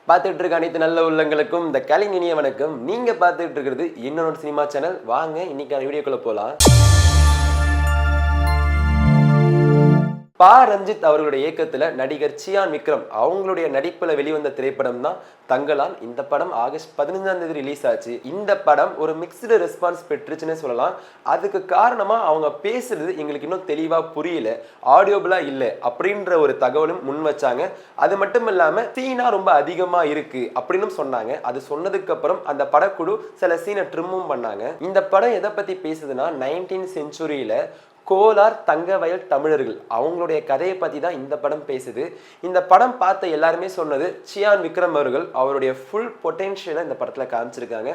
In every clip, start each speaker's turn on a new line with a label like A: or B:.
A: பார்த்துட்டு இருக்க அனைத்து நல்ல உள்ளங்களுக்கும் இந்த கலை இனிய வணக்கம். நீங்க பார்த்துட்டு இருக்கிறது இன்னொரு சினிமா சேனல். வாங்க இன்னைக்கான வீடியோக்குள்ள போலாம். ரஞ்சித் அவர்களுடைய இயக்கத்துல நடிகர் சியான் விக்ரம் அவங்களுடைய நடிப்புல வெளிவந்த திரைப்படம் தான் தங்கலான். இந்த படம் ஆகஸ்ட் 15ஆம் தேதி ரிலீஸ் ஆச்சு. இந்த படம் ஒரு மிக்ஸ்டு ரெஸ்பான்ஸ் பெற்றுச்சுன்னு சொல்லலாம். அதுக்கு காரணமா அவங்க பேசுறது எங்களுக்கு இன்னும் தெளிவா புரியல, ஆடியோபிளா இல்லை அப்படின்ற ஒரு தகவலும் முன் வச்சாங்க. அது மட்டும் இல்லாம சீனா ரொம்ப அதிகமா இருக்கு அப்படின்னு சொன்னாங்க. அது சொன்னதுக்கு அப்புறம் அந்த படக்குழு சில சீனை ட்ரிம்மும் பண்ணாங்க. இந்த படம் எதை பத்தி பேசுதுன்னா 19th செஞ்சுரியில கோலார் தங்க வயல் தமிழர்கள் அவங்களுடைய கதையை பத்தி தான் இந்த படம் பேசுது. இந்த படம் பார்த்த எல்லாருமே சொன்னது சியான் விக்ரம் அவர்கள் அவருடைய ஃபுல் பொட்டென்ஷியலை இந்த படத்துல காமிச்சிருக்காங்க.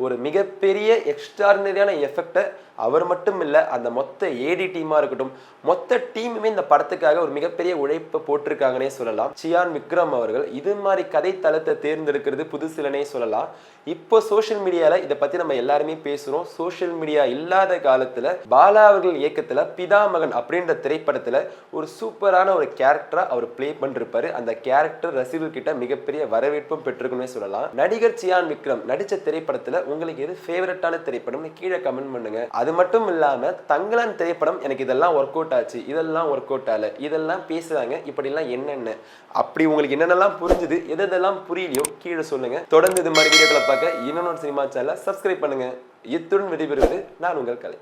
A: ஒரு மிகப்பெரிய எக்ஸ்ட்ராடினரியான எஃபெக்டை அவர் மட்டும் இல்லை, அந்த மொத்த ஏடி டீமாக இருக்கட்டும், மொத்த டீமுமே இந்த படத்துக்காக ஒரு மிகப்பெரிய உழைப்பை போட்டிருக்காங்கன்னே சொல்லலாம். சியான் விக்ரம் அவர்கள் இது மாதிரி கதை தளத்தை தேர்ந்தெடுக்கிறது புதுசிலனே சொல்லலாம். இப்போ சோஷியல் மீடியாவில் இதை பற்றி நம்ம எல்லாருமே பேசுகிறோம். சோஷியல் மீடியா இல்லாத காலத்தில் பாலா அவர்கள் இயக்கத்தில் பிதாமகன் அப்படின்ற திரைப்படத்தில் ஒரு சூப்பரான ஒரு கேரக்டராக அவர் பிளே பண்ணிருப்பாரு. அந்த கேரக்டர் ரசிகர்கிட்ட மிகப்பெரிய வரவேற்பும் பெற்றிருக்குன்னே சொல்லலாம். நடிகர் சியான் விக்ரம் நடித்த திரைப்படத்தில் உங்களுக்கு எது ஃபேவரட்டான திரைப்படம்னு கீழே கமெண்ட் பண்ணுங்க. அது மட்டும் இல்லாம தங்கலான் திரைப்படம் எனக்கு இதெல்லாம் ஒர்க் அவுட் ஆச்சு, இதெல்லாம் ஒர்க் அவுட் ஆகல, இதெல்லாம் பேசுறாங்க, இப்படிலாம் என்னென்ன அப்படி உங்களுக்கு என்னென்னலாம் புரிஞ்சுது, எதெல்லாம் புரியலையோ கீழே சொல்லுங்க. தொடர்ந்து இது மாதிரி வீடியோக்களை பார்க்க இன்னொரு சினிமா சேனலை சப்ஸ்கிரைப் பண்ணுங்க. இத்துடன் விடைபெறுவது நான் உங்கள் கலை.